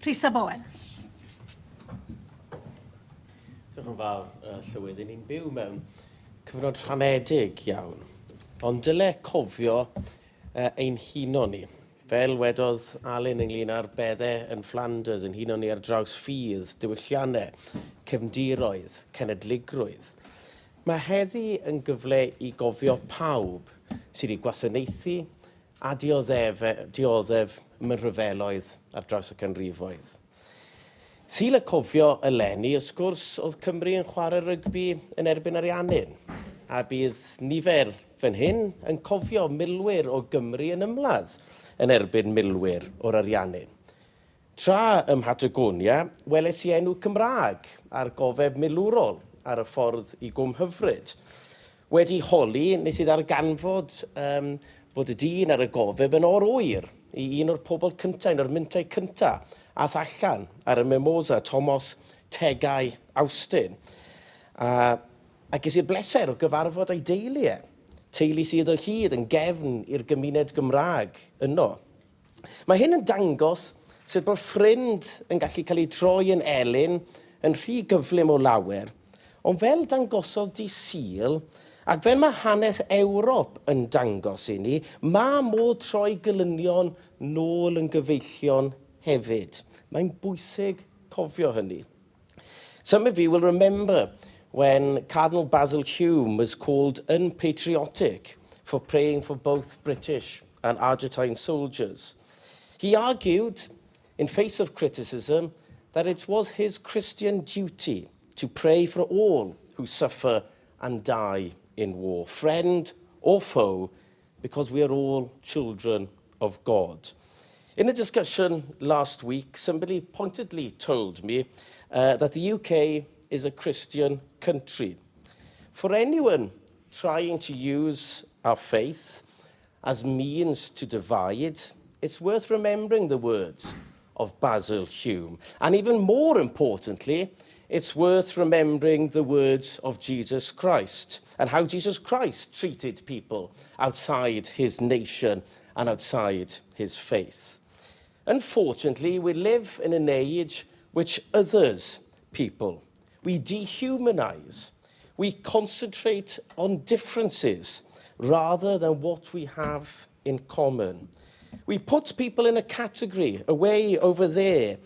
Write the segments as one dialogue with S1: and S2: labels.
S1: Rhys a Bowen.
S2: Diolch yn fawr, Llywydd. Ni'n byw mewn cyfnod rhanedig iawn. Ond dyle cofio ein huno ni. Fel wedodd Alun ynglyn â'r beddau yn Flanders, yn huno ni ar draws ffydd, diwylliannau, cefndiroedd, cenedligrwydd. Mae heddi yn gyfle i gofio pawb sydd wedi gwasanaethu a dioddef mewn rhyfeloedd ar draws y canrifoedd. Sul y Cofio eleni, wrth gwrs, oedd Cymru yn chwarae rygbi yn erbyn Ariannin. A bydd nifer fan hyn yn cofio milwyr o Gymru yn ymladd yn erbyn milwyr o'r Ariannin. Tra ym Mhatagonia, weles i enw Cymraeg ar gofeb milwrol ar y ffordd i Gwm Hyfryd. Wedi holi, nes i ddarganfod bod y dyn ar y gofeb yn or-ŵyr i un o'r pobl cyntaf, un o'r myntau cyntaf, ath allan ar y mimosa Thomas Tegai Awstin. A ges i'r bleser o gyfarfod ei deulu. Teulu sydd o hyd yn gefn i'r gymuned Gymraeg yno. Mae hyn yn dangos sut bod ffrind yn gallu cael ei troi yn elyn yn rhy gyflym o lawer, ond fel dangosodd di Sul, ac fel mae hanes Ewrop yn dangos i ni, mae modd troi gylynion nôl yn gyfeillion hefyd. Mae'n bwysig cofio hynny. Some of you will remember when Cardinal Basil Hume was called unpatriotic for praying for both British and Argentine soldiers. He argued, in face of criticism, that it was his Christian duty to pray for all who suffer and die in war, friend or foe, because we are all children of God. In a discussion last week, somebody pointedly told me that the UK is a Christian country. For anyone trying to use our faith as means to divide, it's worth remembering the words of Basil Hume. And even more importantly, it's worth remembering the words of Jesus Christ and how Jesus Christ treated people outside his nation and outside his faith. Unfortunately, we live in an age which others people. We dehumanize. We concentrate on differences rather than what we have in common. We put people in a category away over there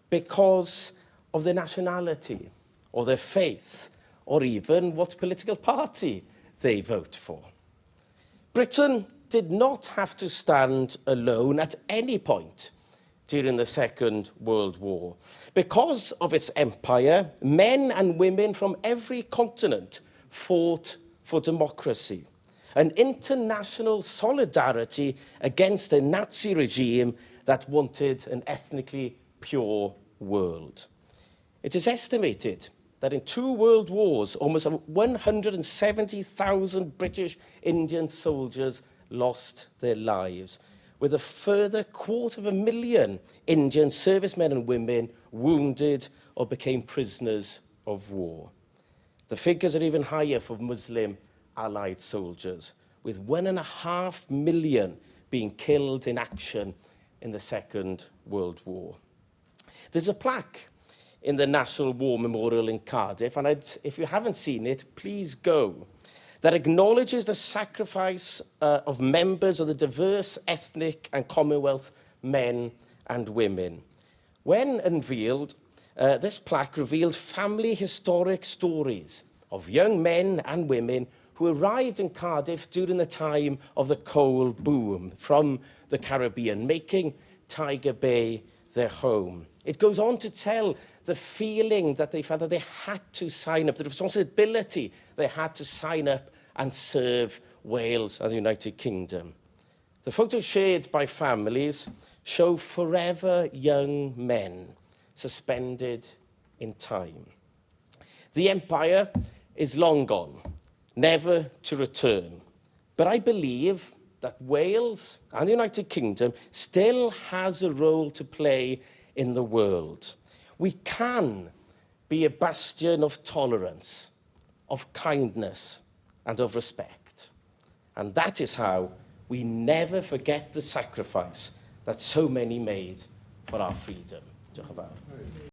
S2: because of their nationality or their faith or even what political party they vote for. Britain did not have to stand alone at any point during the Second World War. Because of its empire, men and women from every continent fought for democracy, an international solidarity against a Nazi regime that wanted an ethnically pure world. It is estimated that in 2 world wars, almost 170,000 British Indian soldiers lost their lives, with a further 250,000 Indian servicemen and women wounded or became prisoners of war. The figures are even higher for Muslim Allied soldiers, with 1.5 million being killed in action in the Second World War. There's a plaque in the National War Memorial in Cardiff, and if you haven't seen it, please go, that acknowledges the sacrifice of members of the diverse ethnic and Commonwealth men and women. When unveiled, this plaque revealed family historic stories of young men and women who arrived in Cardiff during the time of the coal boom from the Caribbean, making Tiger Bay their home. It goes on to tell the feeling that they felt that they had to sign up, the responsibility they had to sign up and serve Wales and the United Kingdom. The photos shared by families show forever young men suspended in time. The empire is long gone, never to return. But I believe that Wales and the United Kingdom still has a role to play in the world. We can be a bastion of tolerance, of kindness, and of respect. And that is how we never forget the sacrifice that so many made for our freedom. Diolch yn fawr.